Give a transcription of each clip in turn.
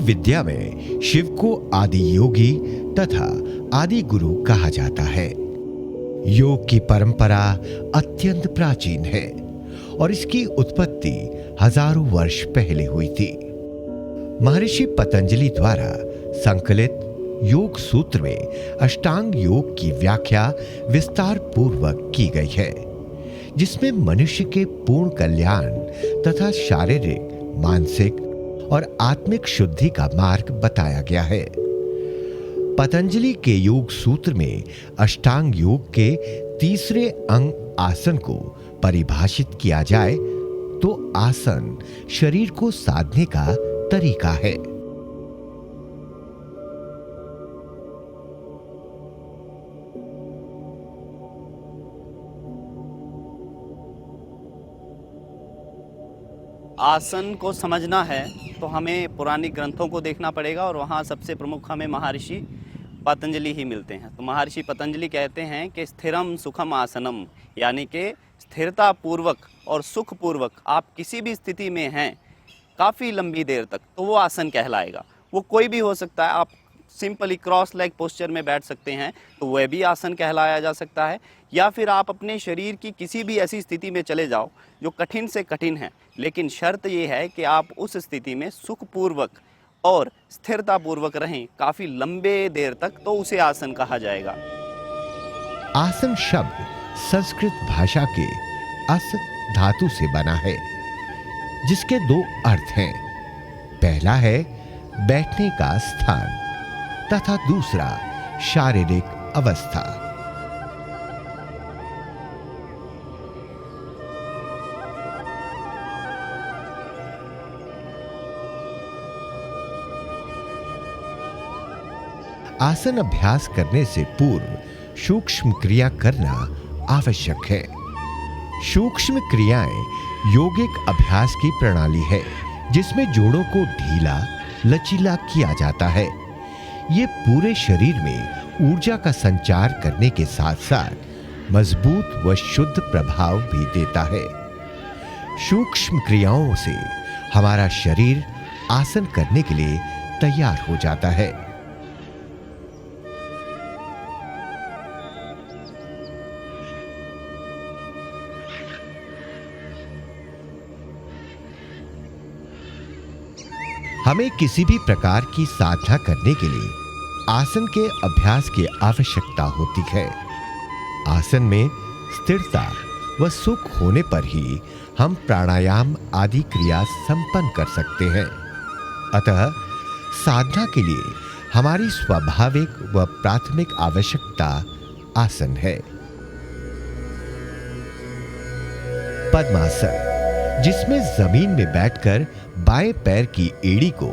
विद्या में शिव को आदि योगी तथा आदि गुरु कहा जाता है। योग की परंपरा अत्यंत प्राचीन है और इसकी उत्पत्ति हजारों वर्ष पहले हुई थी। महर्षि पतंजलि द्वारा संकलित योग सूत्र में अष्टांग योग की व्याख्या विस्तार पूर्वक की गई है, जिसमें मनुष्य के पूर्ण कल्याण तथा शारीरिक, मानसिक और आत्मिक शुद्धि का मार्ग बताया गया है। पतंजलि के योग सूत्र में अष्टांग योग के तीसरे अंग आसन को परिभाषित किया जाए तो आसन शरीर को साधने का तरीका है। आसन को समझना है तो हमें पुरानी ग्रंथों को देखना पड़ेगा और वहाँ सबसे प्रमुख हमें महर्षि पतंजलि ही मिलते हैं। तो महर्षि पतंजलि कहते हैं कि स्थिरम सुखम आसनम, यानी कि स्थिरता पूर्वक और सुख पूर्वक आप किसी भी स्थिति में हैं काफ़ी लंबी देर तक, तो वो आसन कहलाएगा। वो कोई भी हो सकता है। आप सिंपली क्रॉस लेग पोस्चर में बैठ सकते हैं तो वह भी आसन कहलाया जा सकता है, या फिर आप अपने शरीर की किसी भी ऐसी स्थिति में चले जाओ जो कठिन से कठिन है, लेकिन शर्त ये है कि आप उस स्थिति में सुखपूर्वक और स्थिरतापूर्वक रहें काफ़ी लंबे देर तक, तो उसे आसन कहा जाएगा। आसन शब्द संस्कृत भाषा के अस धातु से बना है, जिसके दो अर्थ हैं। पहला है बैठने का स्थान तथा दूसरा शारीरिक अवस्था। आसन अभ्यास करने से पूर्व सूक्ष्म क्रिया करना आवश्यक है। सूक्ष्म क्रियाएं योगिक अभ्यास की प्रणाली है, जिसमें जोड़ों को ढीला लचीला किया जाता है। ये पूरे शरीर में ऊर्जा का संचार करने के साथ साथ मजबूत व शुद्ध प्रभाव भी देता है। सूक्ष्म क्रियाओं से हमारा शरीर आसन करने के लिए तैयार हो जाता है। हमें किसी भी प्रकार की साधना करने के लिए आसन के अभ्यास की आवश्यकता होती है। आसन में स्थिरता व सुख होने पर ही हम प्राणायाम आदि क्रिया संपन्न कर सकते हैं। अतः साधना के लिए हमारी स्वाभाविक व प्राथमिक आवश्यकता आसन है। पद्मासन, जिसमें जमीन में बैठकर बाएं पैर की एड़ी को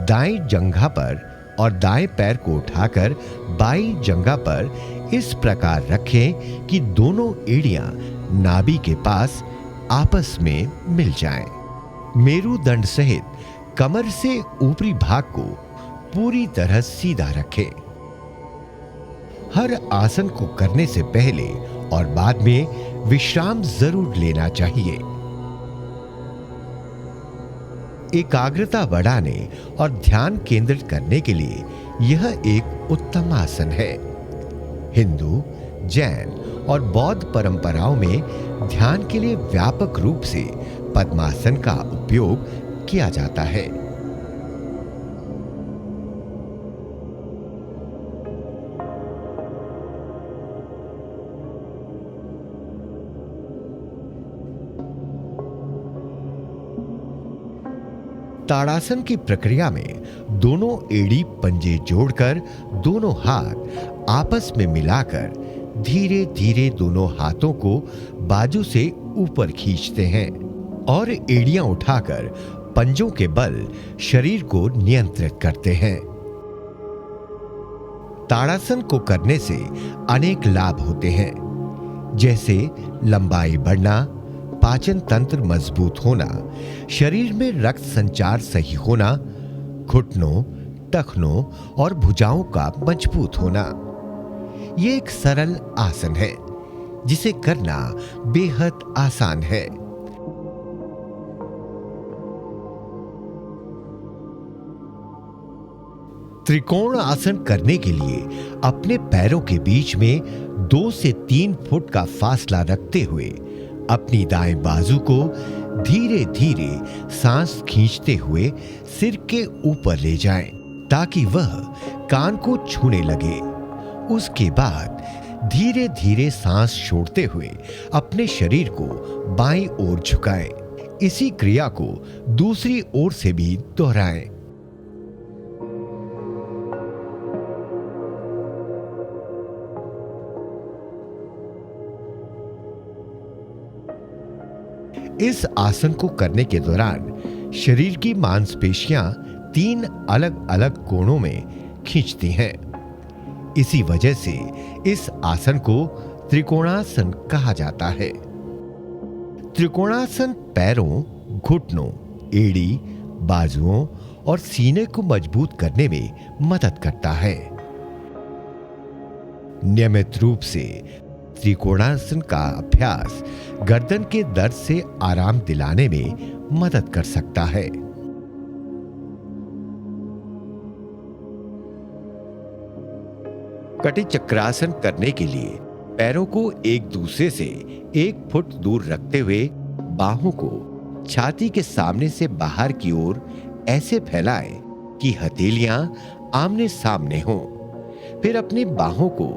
दाएं जंघा पर और दाएं पैर को उठाकर बाईं जंघा पर इस प्रकार रखें कि दोनों एड़ियां नाभि के पास आपस में मिल जाएं। मेरुदंड सहित कमर से ऊपरी भाग को पूरी तरह सीधा रखें। हर आसन को करने से पहले और बाद में विश्राम जरूर लेना चाहिए। एकाग्रता बढ़ाने और ध्यान केंद्रित करने के लिए यह एक उत्तम आसन है। हिंदू, जैन और बौद्ध परंपराओं में ध्यान के लिए व्यापक रूप से पद्मासन का उपयोग किया जाता है। ताड़ासन की प्रक्रिया में दोनों एड़ी पंजे जोड़कर दोनों हाथ आपस में मिलाकर धीरे धीरे दोनों हाथों को बाजू से ऊपर खींचते हैं और एड़ियां उठाकर पंजों के बल शरीर को नियंत्रित करते हैं। ताड़ासन को करने से अनेक लाभ होते हैं, जैसे लंबाई बढ़ना, पाचन तंत्र मजबूत होना, शरीर में रक्त संचार सही होना, घुटनों, टखनों और भुजाओं का मजबूत होना। यह एक सरल आसन है जिसे करना बेहद आसान है। त्रिकोण आसन करने के लिए अपने पैरों के बीच में 2 से 3 फुट का फासला रखते हुए अपनी दाएं बाजू को धीरे धीरे सांस खींचते हुए सिर के ऊपर ले जाएं, ताकि वह कान को छूने लगे। उसके बाद धीरे धीरे सांस छोड़ते हुए अपने शरीर को बाईं ओर झुकाएं। इसी क्रिया को दूसरी ओर से भी दोहराएं। इस आसन को करने के दौरान शरीर की मांसपेशियां 3 अलग अलग कोणों में खींचती हैं। इसी वजह से इस आसन को त्रिकोणासन कहा जाता है। त्रिकोणासन पैरों, घुटनों, एड़ी, बाजुओं और सीने को मजबूत करने में मदद करता है। नियमित रूप से त्रिकोणासन का अभ्यास गर्दन के दर्द से आराम दिलाने में मदद कर सकता है। कटी चक्रासन करने के लिए पैरों को एक दूसरे से 1 फुट दूर रखते हुए बाहों को छाती के सामने से बाहर की ओर ऐसे फैलाएं कि हथेलियां आमने सामने हों। फिर अपनी बाहों को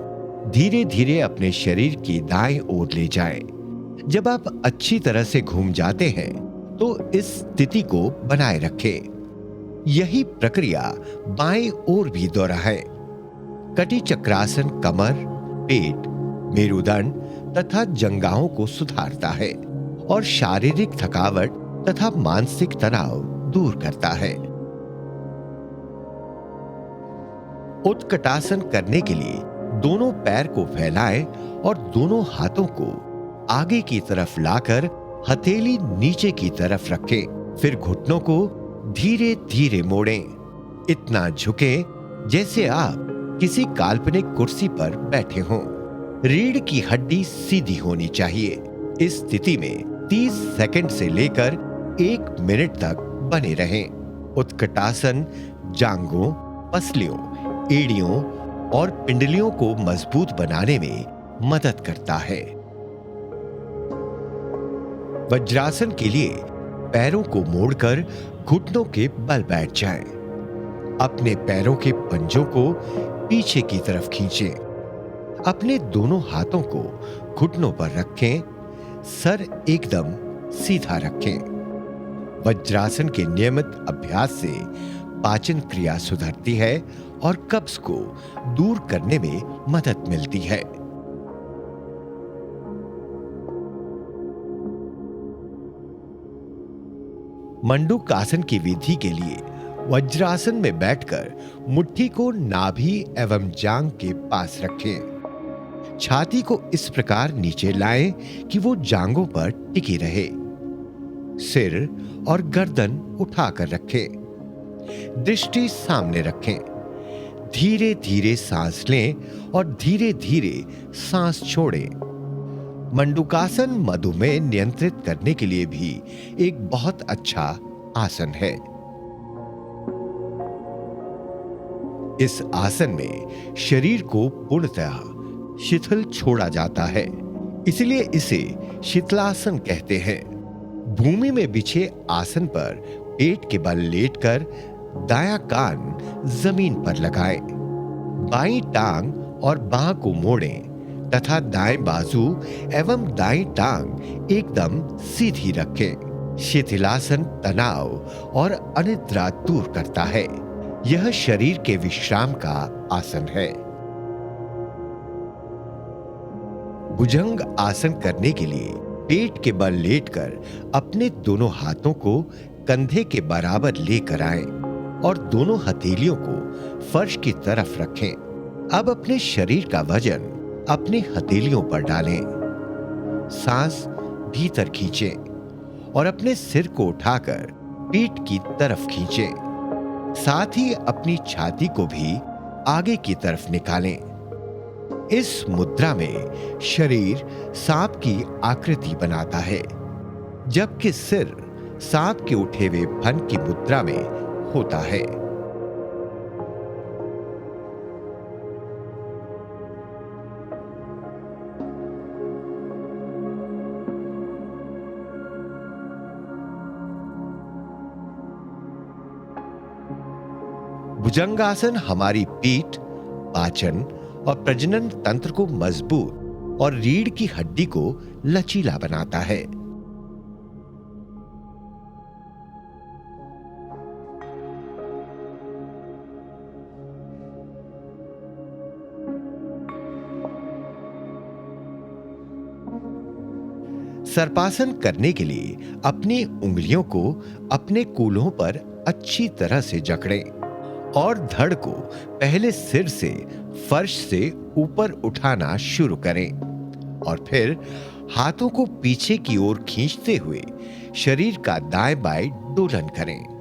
धीरे धीरे अपने शरीर की दाईं ओर ले जाएं। जब आप अच्छी तरह से घूम जाते हैं तो इस स्थिति को बनाए रखें। यही प्रक्रिया बाएं ओर भी दोहराएं। कटी चक्रासन कमर, पेट, मेरुदंड तथा जंघाओं को सुधारता है और शारीरिक थकावट तथा मानसिक तनाव दूर करता है। उत्कटासन करने के लिए दोनों पैर को फैलाएं और दोनों हाथों को आगे की तरफ लाकर हथेली नीचे की तरफ रखें। फिर घुटनों को धीरे धीरे मोड़ें। इतना झुकें जैसे आप किसी काल्पनिक कुर्सी पर बैठे हों। रीढ़ की हड्डी सीधी होनी चाहिए। इस स्थिति में 30 सेकंड से लेकर 1 मिनट तक बने रहें। उत्कटासन जांघों, पसलियों, एड़ियों और पिंडलियों को मजबूत बनाने में मदद करता है। वज्रासन के लिए पैरों को मोड़कर घुटनों के बल बैठ जाएं। अपने पैरों के पंजों को पीछे की तरफ खींचें। अपने दोनों हाथों को घुटनों पर रखें। सर एकदम सीधा रखें। वज्रासन के नियमित अभ्यास से पाचन क्रिया सुधरती है और कब्ज को दूर करने में मदद मिलती है। मंडूकासन की विधि के लिए वज्रासन में बैठकर मुट्ठी को नाभि एवं जांघ के पास रखें। छाती को इस प्रकार नीचे लाएं कि वो जांघों पर टिकी रहे। सिर और गर्दन उठाकर रखें। दृष्टि सामने रखें। धीरे धीरे सांस लें और धीरे धीरे सांस छोड़ें। मंडूकासन मधुमेह नियंत्रित करने के लिए भी एक बहुत अच्छा आसन है। इस आसन में शरीर को पूर्णतः शिथिल छोड़ा जाता है, इसलिए इसे शीतलासन कहते हैं। भूमि में बिछे आसन पर पेट के बल लेटकर दायां कान जमीन पर लगाएं। बाईं टांग और बाह को मोड़ें तथा दाएं बाजू एवं दाईं टांग एकदम सीधी रखें। शिथिलासन तनाव और अनिद्रा दूर करता है। यह शरीर के विश्राम का आसन है। भुजंग आसन करने के लिए पेट के बल लेटकर अपने दोनों हाथों को कंधे के बराबर लेकर आएं और दोनों हथेलियों को फर्श की तरफ रखें। अब अपने शरीर का वजन अपनी हथेलियों पर डालें। सांस भीतर खींचें और अपने सिर को उठाकर पीठ की तरफ खींचें। साथ ही अपनी छाती को भी आगे की तरफ निकालें। इस मुद्रा में शरीर सांप की आकृति बनाता है, जबकि सिर सांप के उठे हुए फन की मुद्रा में होता है। भुजंगासन हमारी पीठ, पाचन और प्रजनन तंत्र को मजबूत और रीढ़ की हड्डी को लचीला बनाता है। सर्पासन करने के लिए अपनी उंगलियों को अपने कूल्हों पर अच्छी तरह से जकड़ें और धड़ को पहले सिर से फर्श से ऊपर उठाना शुरू करें और फिर हाथों को पीछे की ओर खींचते हुए शरीर का दाएं बाएं डोलन करें।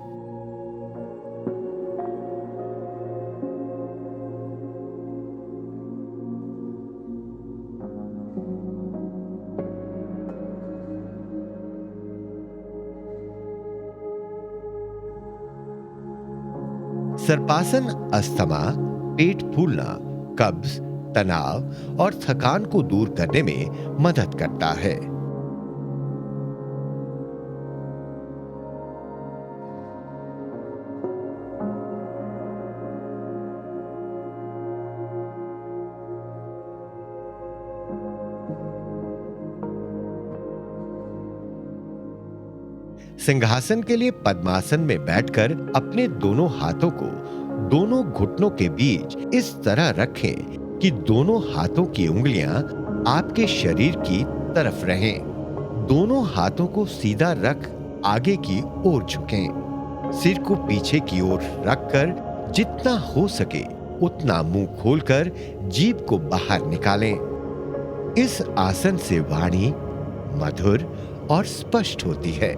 सर्पासन अस्थमा, पेट फूलना, कब्ज, तनाव और थकान को दूर करने में मदद करता है। सिंहासन के लिए पद्मासन में बैठकर अपने दोनों हाथों को दोनों घुटनों के बीच इस तरह रखें कि दोनों हाथों की उंगलियां आपके शरीर की तरफ रहें। दोनों हाथों को सीधा रख आगे की ओर झुकें। सिर को पीछे की ओर रखकर जितना हो सके उतना मुंह खोलकर जीभ को बाहर निकालें। इस आसन से वाणी मधुर और स्पष्ट होती है।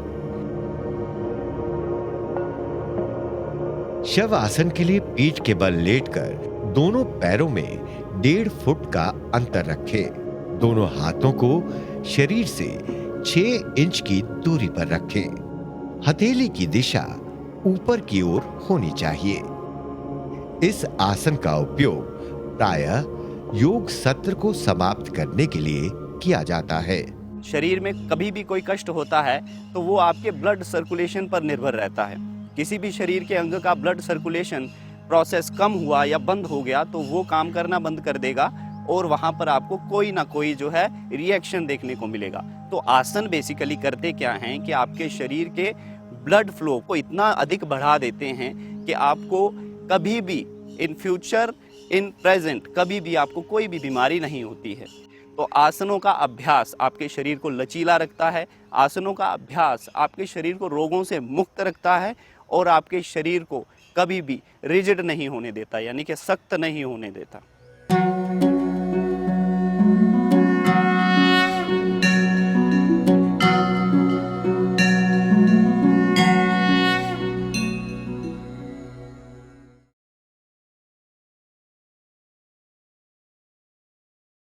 शव आसन के लिए पीठ के बल लेटकर दोनों पैरों में 1.5 फुट का अंतर रखें। दोनों हाथों को शरीर से 6 इंच की दूरी पर रखें। हथेली की दिशा ऊपर की ओर होनी चाहिए। इस आसन का उपयोग प्रायः योग सत्र को समाप्त करने के लिए किया जाता है। शरीर में कभी भी कोई कष्ट होता है तो वो आपके ब्लड सर्कुलेशन पर निर्भर रहता है। किसी भी शरीर के अंग का ब्लड सर्कुलेशन प्रोसेस कम हुआ या बंद हो गया तो वो काम करना बंद कर देगा और वहाँ पर आपको कोई ना कोई जो है रिएक्शन देखने को मिलेगा। तो आसन बेसिकली करते क्या हैं कि आपके शरीर के ब्लड फ्लो को इतना अधिक बढ़ा देते हैं कि आपको कभी भी इन फ्यूचर, इन प्रेजेंट, कभी भी आपको कोई भी बीमारी नहीं होती है। तो आसनों का अभ्यास आपके शरीर को लचीला रखता है। आसनों का अभ्यास आपके शरीर को रोगों से मुक्त रखता है और आपके शरीर को कभी भी रिजिड नहीं होने देता, यानी कि सख्त नहीं होने देता।